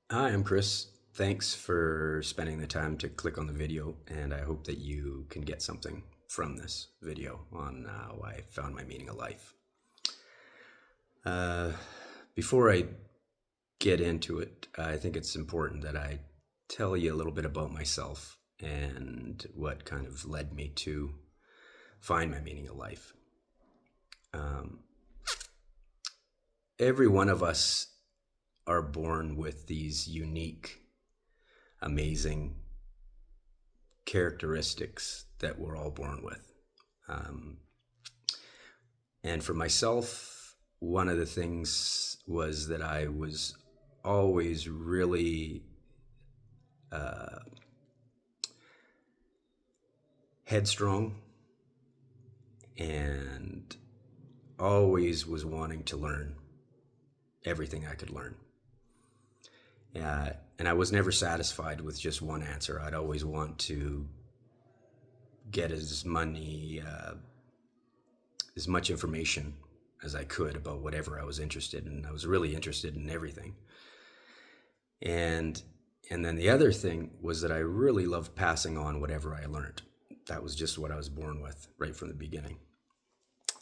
Hi, I'm Chris. Thanks for spending the time to click on the video, and I hope that you can get something from this video on why I found my meaning of life. Uh, Before I get into it, I think it's important that I tell you a little bit about myself and what kind of led me to find my meaning of life. Um, every one of us are born with these unique, amazing characteristics that we're all born with. Um, and for myself, one of the things was that I was always really uh, headstrong and always was wanting to learn everything I could learn. And I was never satisfied with just one answer. I'd always want to get as much information as I could about whatever I was interested in. I was really interested in everything. And and then the other thing was that I really loved passing on whatever I learned. That was just what I was born with right from the beginning.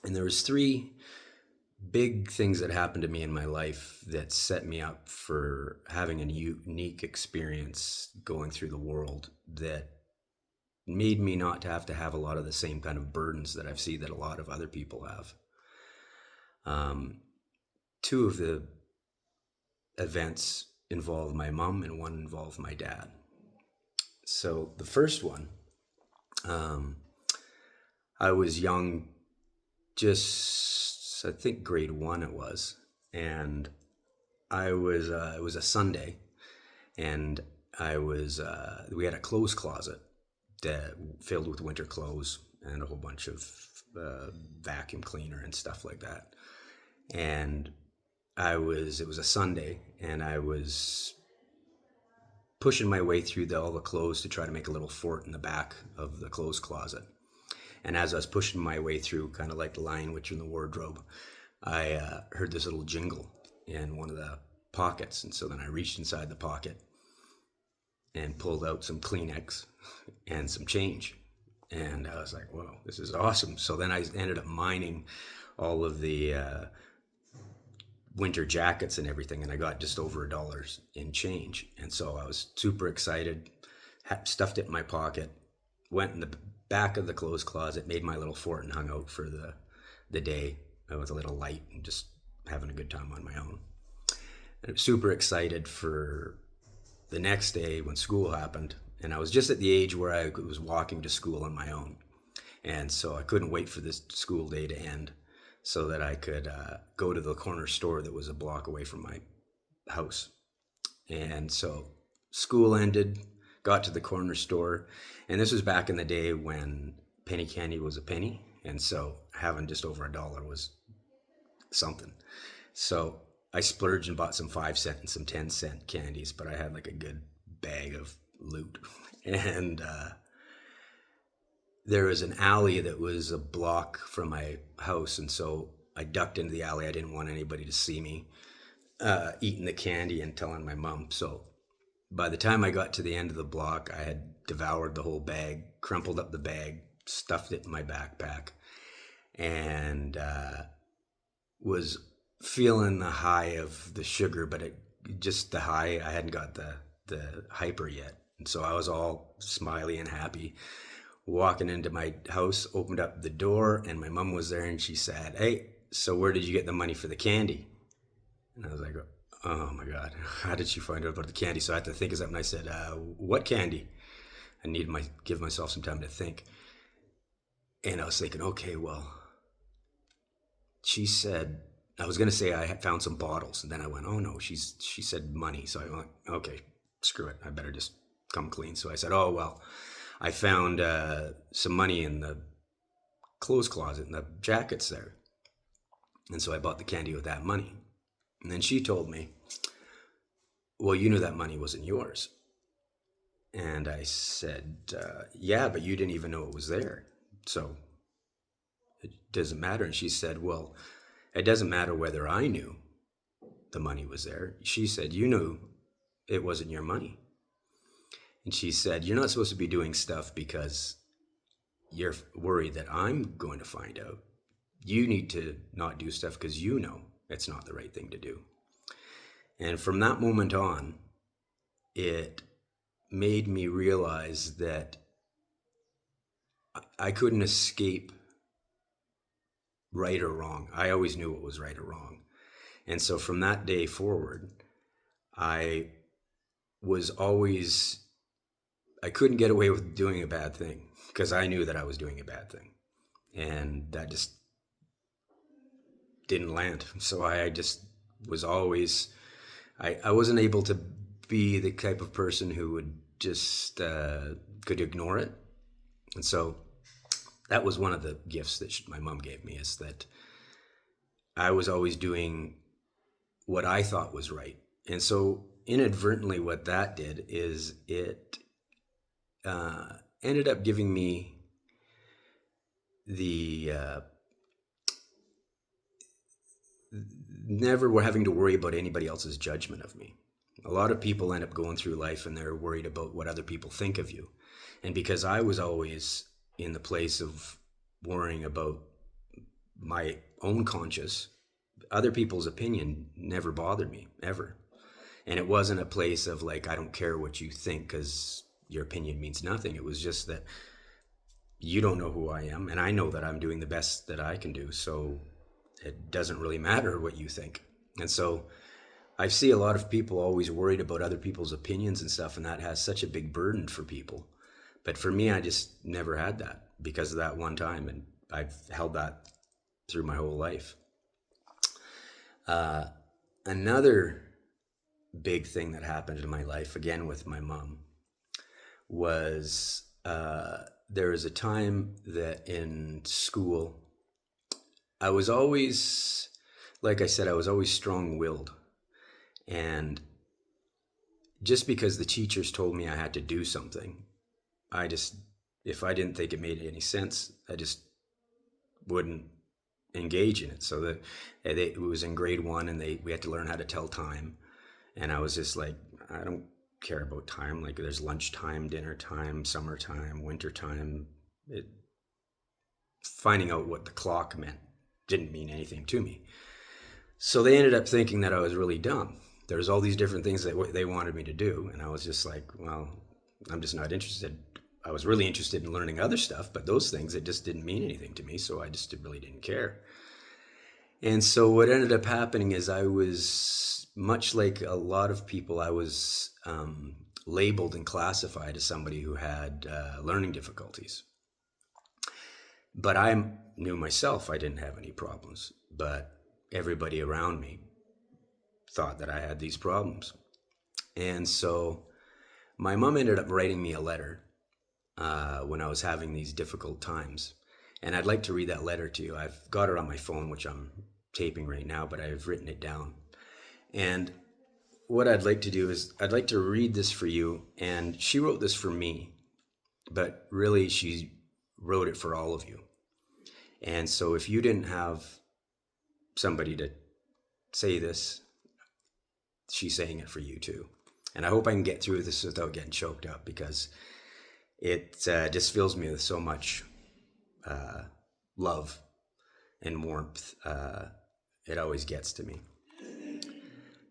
And there was three big things that happened to me in my life that set me up for having a unique experience going through the world that made me not to have a lot of the same kind of burdens that I've seen that a lot of other people have. Um, Two of the events involved my mom and one involved my dad. So the first one, um, I was young, just I think grade one it was, and it was a Sunday, and we had a clothes closet that filled with winter clothes and a whole bunch of vacuum cleaner and stuff like that. And it was a Sunday, and I was pushing my way through all the clothes to try to make a little fort in the back of the clothes closet. And as I was pushing my way through, kind of like the Lion Witch in the wardrobe, I heard this little jingle in one of the pockets. And so then I reached inside the pocket and pulled out some Kleenex and some change. And I was like, whoa, this is awesome. So then I ended up mining all of the winter jackets and everything, and I got just over $1 in change. And so I was super excited, stuffed it in my pocket, went in the back of the clothes closet, made my little fort, and hung out for the day with a little light and just having a good time on my own. And I was super excited for the next day when school happened. And I was just at the age where I was walking to school on my own. And so I couldn't wait for this school day to end so that I could go to the corner store that was a block away from my house. And so school ended, got to the corner store, and this was back in the day when penny candy was a penny. And so having just over $1 was something. So I splurged and bought some 5 cent and some 10-cent candies, but I had like a good bag of loot. And there was an alley that was a block from my house. And so I ducked into the alley. I didn't want anybody to see me eating the candy and telling my mom. So by the time I got to the end of the block, I had devoured the whole bag, crumpled up the bag, stuffed it in my backpack, and was feeling the high of the sugar, but just the high. I hadn't got the hyper yet, and so I was all smiley and happy. Walking into my house, opened up the door, and my mom was there, and she said, "Hey, so where did you get the money for the candy?" And I was like, "Oh my God, how did she find out about the candy?" So I had to think of something. I said, "What candy?" I needed give myself some time to think, and I was thinking, okay, well, she said I was gonna say I had found some bottles, and then I went, oh no, she said money, so I went, okay, screw it, I better just come clean. So I said, oh well, I found some money in the clothes closet in the jackets there, and so I bought the candy with that money. And then she told me, well, you knew that money wasn't yours. And I said, yeah, but you didn't even know it was there, so it doesn't matter. And she said, well, it doesn't matter whether I knew the money was there. She said, you knew it wasn't your money. And she said, you're not supposed to be doing stuff because you're worried that I'm going to find out. You need to not do stuff because you know it's not the right thing to do. And from that moment on, it made me realize that I couldn't escape right or wrong. I always knew what was right or wrong. And so from that day forward, I couldn't get away with doing a bad thing because I knew that I was doing a bad thing. And that just didn't land. So I just was always, I wasn't able to be the type of person who would just could ignore it. And so that was one of the gifts that my mom gave me, is that I was always doing what I thought was right. And so inadvertently what that did is it ended up giving me the never were having to worry about anybody else's judgment of me. A lot of people end up going through life and they're worried about what other people think of you. And because I was always in the place of worrying about my own conscience, other people's opinion never bothered me, ever. And it wasn't a place of like, I don't care what you think because your opinion means nothing. It was just that you don't know who I am, and I know that I'm doing the best that I can do. So it doesn't really matter what you think. And so I see a lot of people always worried about other people's opinions and stuff, and that has such a big burden for people. But for me, I just never had that because of that one time, and I've held that through my whole life. Another big thing that happened in my life, again with my mom, was there was a time that in school, I was always, like I said, I was always strong-willed. And just because the teachers told me I had to do something, if I didn't think it made any sense, I just wouldn't engage in it. So that it was in grade 1 and we had to learn how to tell time. And I was just like, I don't care about time. Like there's lunchtime, dinner time, summertime, wintertime. Finding out what the clock meant didn't mean anything to me. So they ended up thinking that I was really dumb. There's all these different things that they wanted me to do. And I was just like, well, I'm just not interested. I was really interested in learning other stuff, but those things, it just didn't mean anything to me. So I just really didn't care. And so what ended up happening is I was, much like a lot of people, I was labeled and classified as somebody who had learning difficulties. But I knew myself I didn't have any problems, but everybody around me thought that I had these problems. And so my mom ended up writing me a letter when I was having these difficult times. And I'd like to read that letter to you. I've got it on my phone, which I'm taping right now, but I've written it down. And what I'd like to do is I'd like to read this for you. And she wrote this for me, but really she wrote it for all of you. And so if you didn't have somebody to say this, she's saying it for you too. And I hope I can get through this without getting choked up, because it just fills me with so much love and warmth. It always gets to me.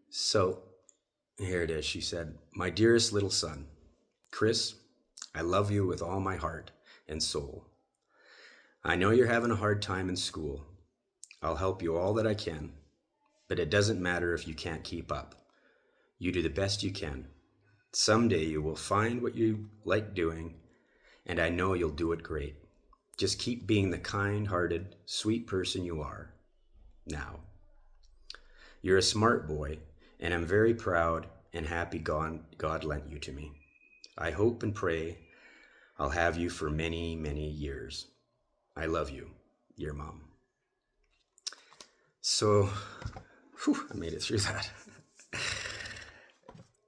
So here it is. She said, "My dearest little son, Chris, I love you with all my heart and soul. I know you're having a hard time in school. I'll help you all that I can, but it doesn't matter if you can't keep up. You do the best you can. Someday you will find what you like doing, and I know you'll do it great. Just keep being the kind-hearted, sweet person you are now. You're a smart boy, and I'm very proud and happy God lent you to me. I hope and pray I'll have you for many, many years. I love you, your mom." So, I made it through that.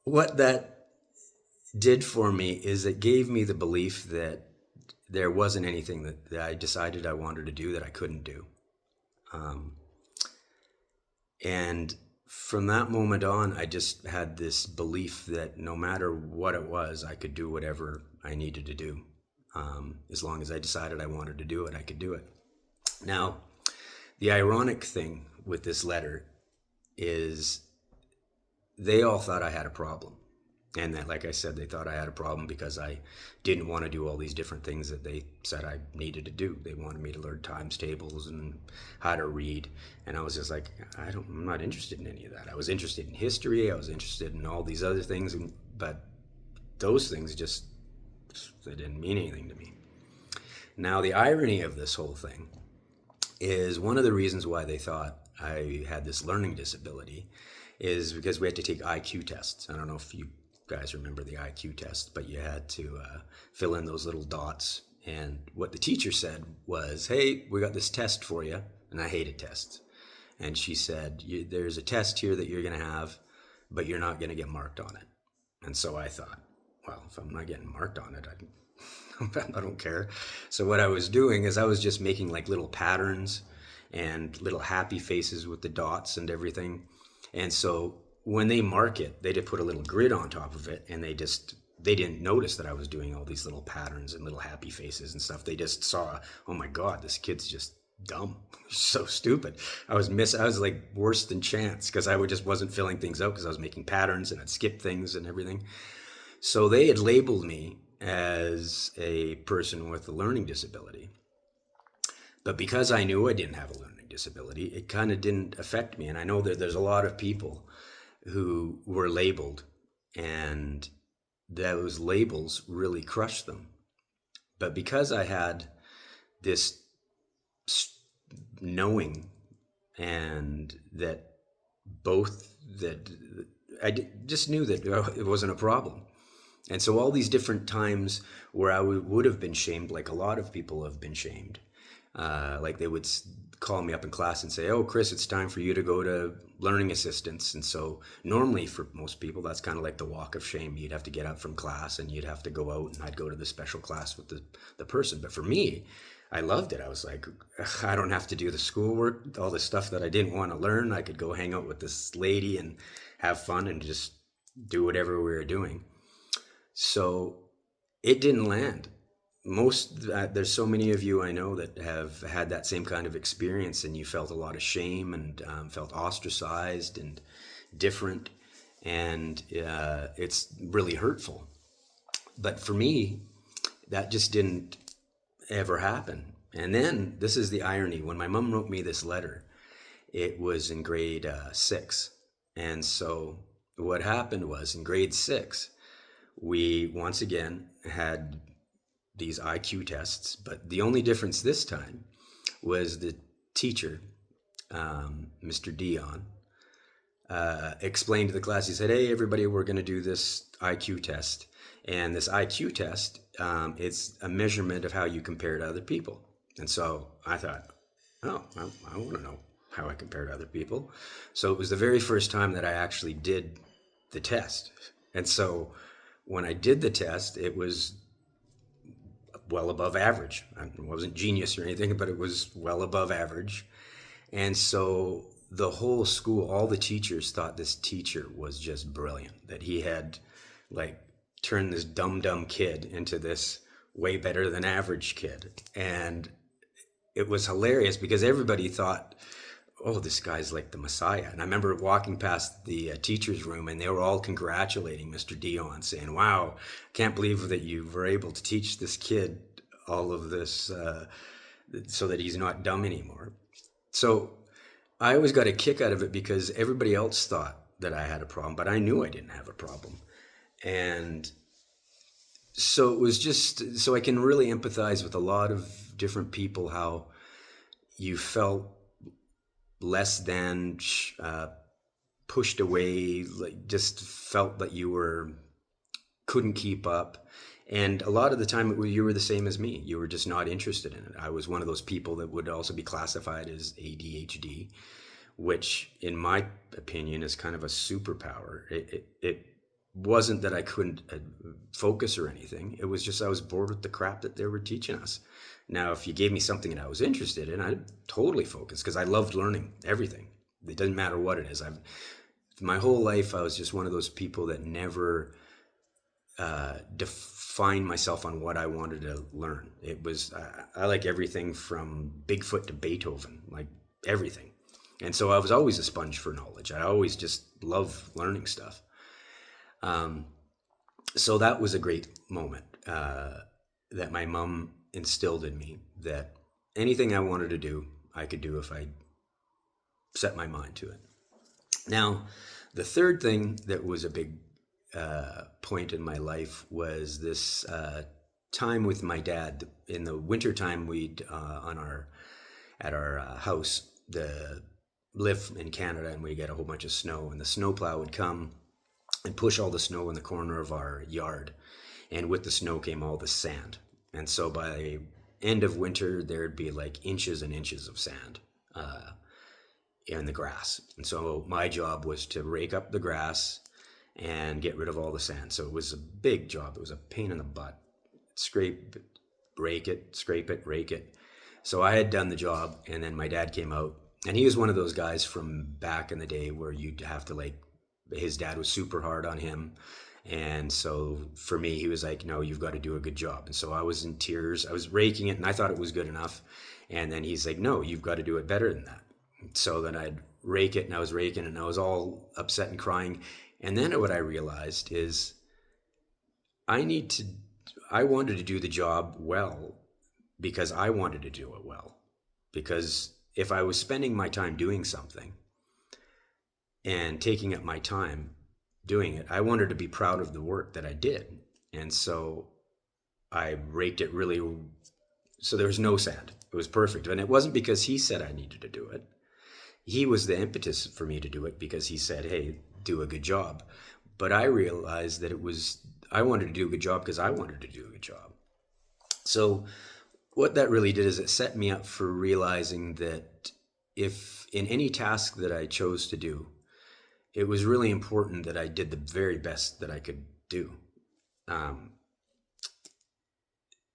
What that did for me is it gave me the belief that there wasn't anything that I decided I wanted to do that I couldn't do. And from that moment on, I just had this belief that no matter what it was, I could do whatever I needed to do. As long as I decided I wanted to do it, I could do it. Now, the ironic thing with this letter is they all thought I had a problem. And that, like I said, they thought I had a problem because I didn't want to do all these different things that they said I needed to do. They wanted me to learn times tables and how to read. And I was just like, I'm not interested in any of that. I was interested in history. I was interested in all these other things. But those things they didn't mean anything to me. Now, the irony of this whole thing is one of the reasons why they thought I had this learning disability is because we had to take IQ tests. I don't know if you guys remember the IQ test, but you had to fill in those little dots. And what the teacher said was, hey, we got this test for you. And I hated tests. And she said, there's a test here that you're going to have, but you're not going to get marked on it. And so I thought, well, if I'm not getting marked on it, I don't care. So what I was doing is I was just making like little patterns and little happy faces with the dots and everything. And so when they mark it, they just put a little grid on top of it, and they didn't notice that I was doing all these little patterns and little happy faces and stuff. They just saw, oh my God, this kid's just dumb, so stupid. I was like worse than Chance because I just wasn't filling things out because I was making patterns and I'd skip things and everything. So they had labeled me as a person with a learning disability. But because I knew I didn't have a learning disability, it kind of didn't affect me. And I know that there's a lot of people who were labeled, and those labels really crushed them. But because I had this knowing, and that I just knew that it wasn't a problem. And so all these different times where I would have been shamed, like a lot of people have been shamed, like they would call me up in class and say, oh, Chris, it's time for you to go to learning assistance. And so normally for most people, that's kind of like the walk of shame. You'd have to get up from class and you'd have to go out, and I'd go to the special class with the person. But for me, I loved it. I was like, I don't have to do the schoolwork, all the stuff that I didn't want to learn. I could go hang out with this lady and have fun and just do whatever we were doing. So it didn't land. There's so many of you I know that have had that same kind of experience, and you felt a lot of shame and felt ostracized and different, and it's really hurtful. But for me, that just didn't ever happen. And then this is the irony: when my mom wrote me this letter, it was in grade 6, and so what happened was in grade 6, we once again had these IQ tests, but the only difference this time was the teacher, Mr. Dion, explained to the class. He said, hey, everybody, we're going to do this IQ test. And this IQ test, it's a measurement of how you compare to other people. And so I thought, oh, I want to know how I compare to other people. So it was the very first time that I actually did the test. And so when I did the test, it was well above average. I wasn't genius or anything, but it was well above average. And so the whole school, all the teachers thought this teacher was just brilliant, that he had like turned this dumb kid into this way better than average kid. And it was hilarious because everybody thought, oh, this guy's like the Messiah. And I remember walking past the teacher's room, and they were all congratulating Mr. Dion, saying, wow, can't believe that you were able to teach this kid all of this so that he's not dumb anymore. So I always got a kick out of it because everybody else thought that I had a problem, but I knew I didn't have a problem. And so it was just, so I can really empathize with a lot of different people, how you felt less than, pushed away, like just felt that you couldn't keep up. And a lot of the time you were the same as me. You were just not interested in it. I was one of those people that would also be classified as ADHD, which in my opinion is kind of a superpower. It wasn't that I couldn't focus or anything. It was just I was bored with the crap that they were teaching us. Now, if you gave me something that I was interested in, I'd totally focus because I loved learning everything. It doesn't matter what it is. My whole life, I was just one of those people that never defined myself on what I wanted to learn. It was, I like everything from Bigfoot to Beethoven, like everything. And so I was always a sponge for knowledge. I always just love learning stuff. So that was a great moment that my mom instilled in me, that anything I wanted to do, I could do if I set my mind to it. Now, the third thing that was a big point in my life was this time with my dad. In the wintertime, we'd at our house, live in Canada, and we get a whole bunch of snow, and the snowplow would come and push all the snow in the corner of our yard, and with the snow came all the sand. And so by end of winter, there'd be like inches and inches of sand in the grass. And so my job was to rake up the grass and get rid of all the sand. So it was a big job. It was a pain in the butt. Scrape it, rake it, scrape it, rake it. So I had done the job, and then my dad came out, and he was one of those guys from back in the day where you'd have to, like, his dad was super hard on him. And so for me, he was like, no, you've got to do a good job. And so I was in tears. I was raking it, and I thought it was good enough. And then he's like, no, you've got to do it better than that. So then I'd rake it, and I was raking, and I was all upset and crying. And then what I realized is I wanted to do the job well because I wanted to do it well. Because if I was spending my time doing something and taking up my time doing it, I wanted to be proud of the work that I did. And so I raked it really, so there was no sand. It was perfect. And it wasn't because he said I needed to do it. He was the impetus for me to do it because he said, hey, do a good job. But I realized that I wanted to do a good job because I wanted to do a good job. So what that really did is it set me up for realizing that if in any task that I chose to do, it was really important that I did the very best that I could do.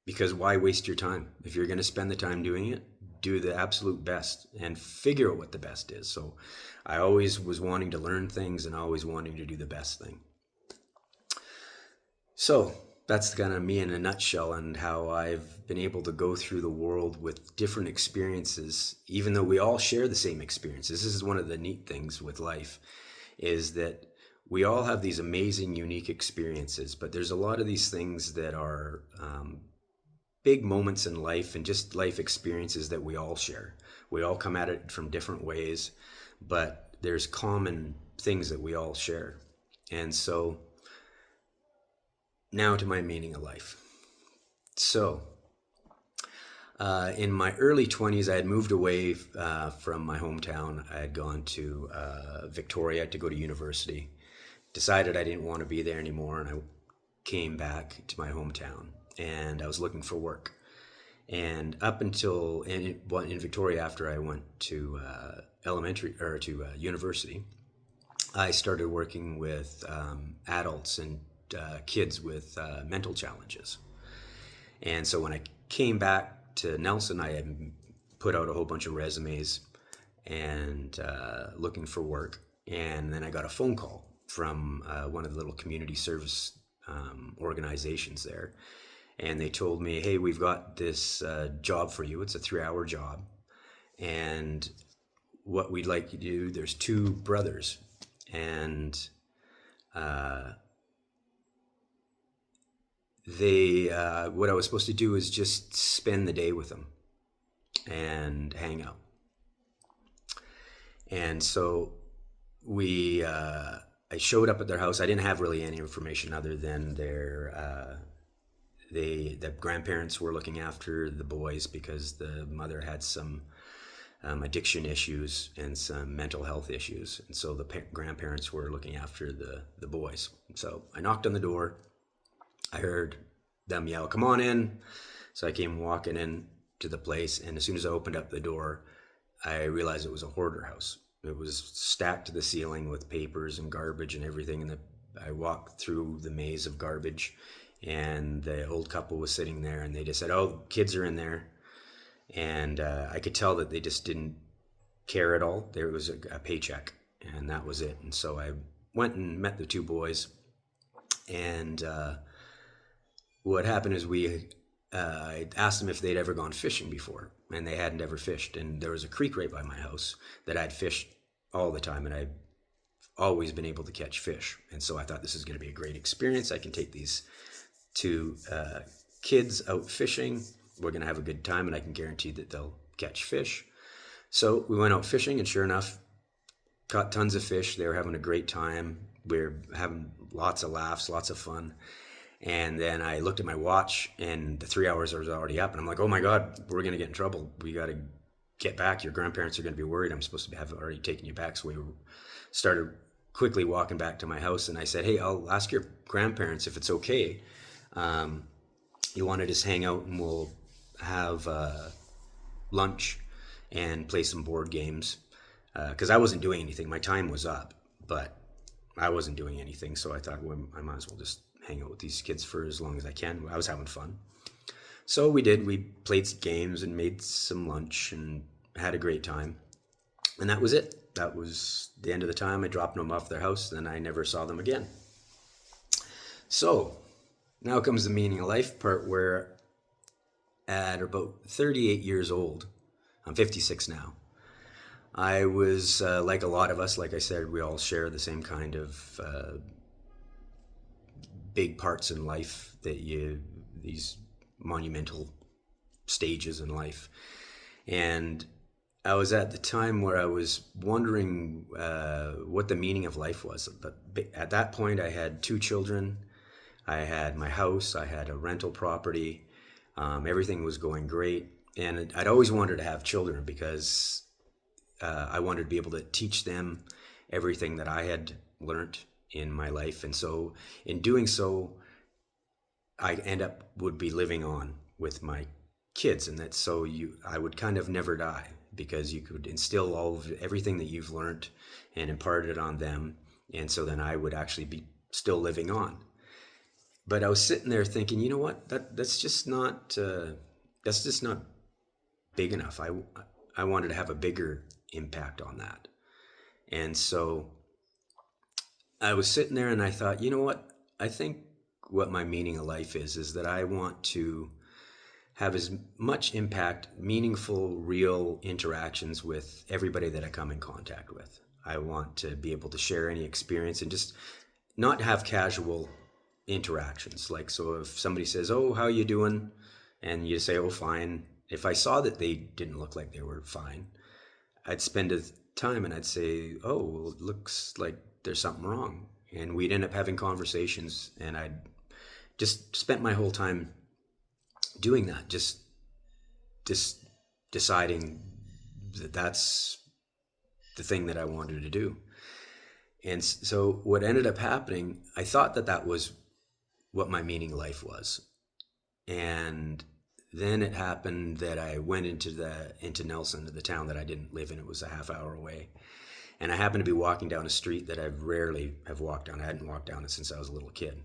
Because why waste your time? If you're going to spend the time doing it, do the absolute best and figure out what the best is. So I always was wanting to learn things and always wanting to do the best thing. So that's kind of me in a nutshell, and how I've been able to go through the world with different experiences, even though we all share the same experiences. This is one of the neat things with life, is that we all have these amazing, unique experiences, but there's a lot of these things that are big moments in life and just life experiences that we all share. We all come at it from different ways, but there's common things that we all share. And so now to my meaning of life. So in my early 20s, I had moved away from my hometown. I had gone to Victoria to go to university. Decided I didn't want to be there anymore, and I came back to my hometown. And I was looking for work. And up until in Victoria, after I went to university, I started working with adults and kids with mental challenges. And so when I came back to Nelson, I had put out a whole bunch of resumes and looking for work. And then I got a phone call from one of the little community service organizations there. And they told me, hey, we've got this job for you. It's a 3-hour job. And what we'd like you to do, there's 2 brothers. And what I was supposed to do is just spend the day with them and hang out. And so I showed up at their house. I didn't have really any information other than the grandparents were looking after the boys because the mother had some addiction issues and some mental health issues. And so the grandparents were looking after the boys. So I knocked on the door. I heard them yell, come on in. So I came walking in to the place. And as soon as I opened up the door, I realized it was a hoarder house. It was stacked to the ceiling with papers and garbage and everything. And I walked through the maze of garbage. And the old couple was sitting there, and they just said, oh, kids are in there. And I could tell that they just didn't care at all. There was a paycheck, and that was it. And so I went and met the two boys, and what happened is I asked them if they'd ever gone fishing before, and they hadn't ever fished. And there was a creek right by my house that I'd fished all the time, and I'd always been able to catch fish. And so I thought, this is going to be a great experience. I can take these two kids out fishing. We're going to have a good time, and I can guarantee that they'll catch fish. So we went out fishing, and sure enough, caught tons of fish. They were having a great time. We were having lots of laughs, lots of fun. And then I looked at my watch, and the 3 hours was already up. And I'm like, oh my God, we're going to get in trouble. We got to get back. Your grandparents are going to be worried. I'm supposed to have already taken you back. So we started quickly walking back to my house. And I said, hey, I'll ask your grandparents if it's okay. You want to just hang out, and we'll have lunch and play some board games. Because I wasn't doing anything. My time was up, but I wasn't doing anything. So I thought, well, I might as well just hang out with these kids for as long as I can. I was having fun. So we did. We played some games and made some lunch and had a great time. And that was it. That was the end of the time. I dropped them off their house, and I never saw them again. So now comes the meaning of life part, where at about 38 years old, I'm 56 now, I was like a lot of us, like I said, we all share the same kind of big parts in life, these monumental stages in life. And I was at the time where I was wondering what the meaning of life was. But at that point, I had 2 children. I had my house. I had a rental property. Everything was going great. And I'd always wanted to have children because I wanted to be able to teach them everything that I had learned in my life. And so in doing so, I would be living on with my kids. And that's so I would kind of never die, because you could instill everything that you've learned and impart it on them. And so then I would actually be still living on. But I was sitting there thinking, you know what, that's just not big enough. I wanted to have a bigger impact on that. And so I was sitting there and I thought, you know what, I think what my meaning of life is that I want to have as much impact, meaningful, real interactions with everybody that I come in contact with. I want to be able to share any experience and just not have casual interactions. Like, so if somebody says, oh, how you doing? And you say, oh, fine. If I saw that they didn't look like they were fine, I'd spend a time and I'd say, oh, well, it looks like there's something wrong. And we'd end up having conversations, and I'd just spent my whole time doing that, just deciding that that's the thing that I wanted to do. And so what ended up happening, I thought that was what my meaning of life was. And then it happened that I went into Nelson, the town that I didn't live in. It was a half hour away. And I happened to be walking down a street that I rarely have walked down. I hadn't walked down it since I was a little kid.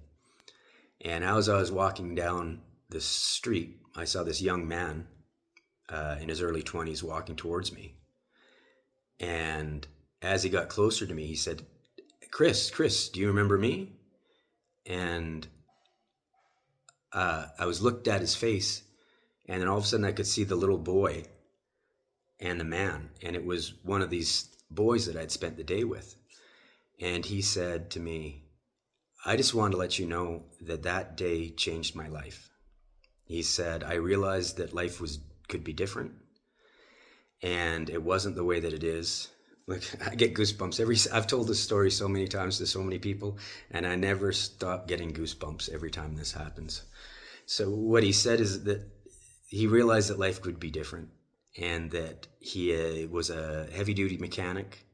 And as I was walking down the street, I saw this young man in his early 20s walking towards me. And as he got closer to me, he said, Chris, do you remember me? And I was looked at his face, and then all of a sudden I could see the little boy and the man. And it was one of these boys that I'd spent the day with. And he said to me, I just wanted to let you know that day changed my life. He said, I realized that life could be different, and it wasn't the way that it is. Like, I get goosebumps I've told this story so many times to so many people, and I never stop getting goosebumps every time this happens. So what he said is that he realized that life could be different, and that he was a heavy-duty mechanic,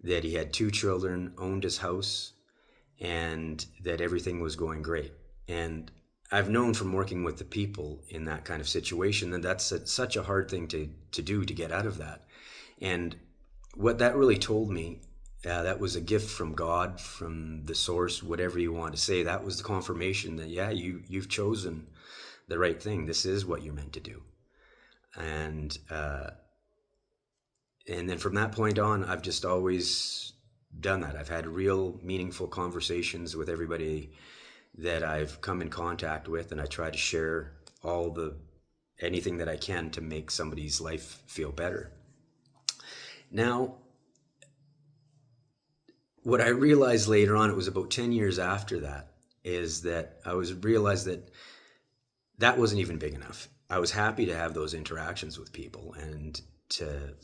that he had 2 children, owned his house, and that everything was going great. And I've known from working with the people in that kind of situation that that's such a hard thing to do, to get out of that. And what that really told me, that was a gift from God, from the source, whatever you want to say. That was the confirmation that, yeah, you've chosen the right thing. This is what you're meant to do. And And then from that point on, I've just always done that. I've had real meaningful conversations with everybody that I've come in contact with, and I try to share anything that I can to make somebody's life feel better. Now, what I realized later on, it was about 10 years after that, is that realized that that wasn't even big enough. I was happy to have those interactions with people and to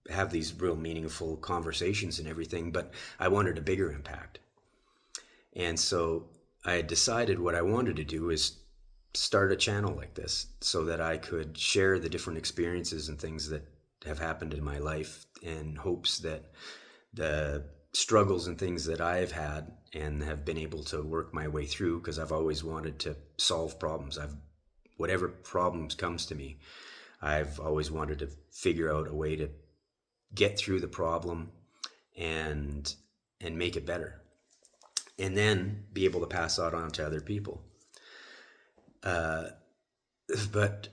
have these real meaningful conversations and everything, but I wanted a bigger impact. And so I had decided what I wanted to do is start a channel like this so that I could share the different experiences and things that have happened in my life, in hopes that the struggles and things that I've had and have been able to work my way through, because I've always wanted to solve problems. Whatever problems comes to me, I've always wanted to figure out a way to get through the problem and make it better, and then be able to pass that on to other people. But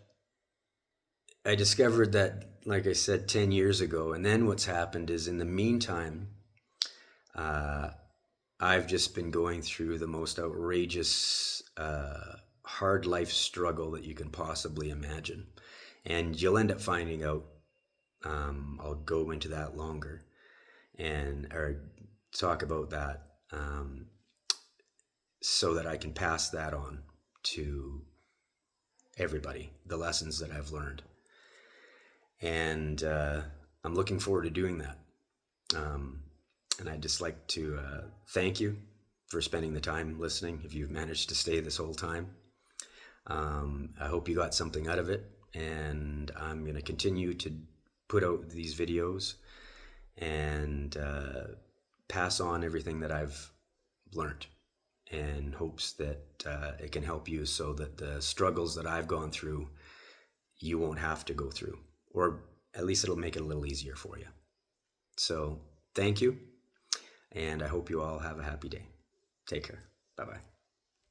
I discovered that, like I said, 10 years ago, and then what's happened is, in the meantime, I've just been going through the most outrageous, hard life struggle that you can possibly imagine. And you'll end up finding out, I'll go into that longer or talk about that, so that I can pass that on to everybody, the lessons that I've learned. And I'm looking forward to doing that. And I'd just like to thank you for spending the time listening, if you've managed to stay this whole time. I hope you got something out of it, and I'm going to continue to put out these videos and pass on everything that I've learned, in hopes that it can help you, so that the struggles that I've gone through, you won't have to go through, or at least it'll make it a little easier for you. So thank you, and I hope you all have a happy day. Take care. Bye-bye.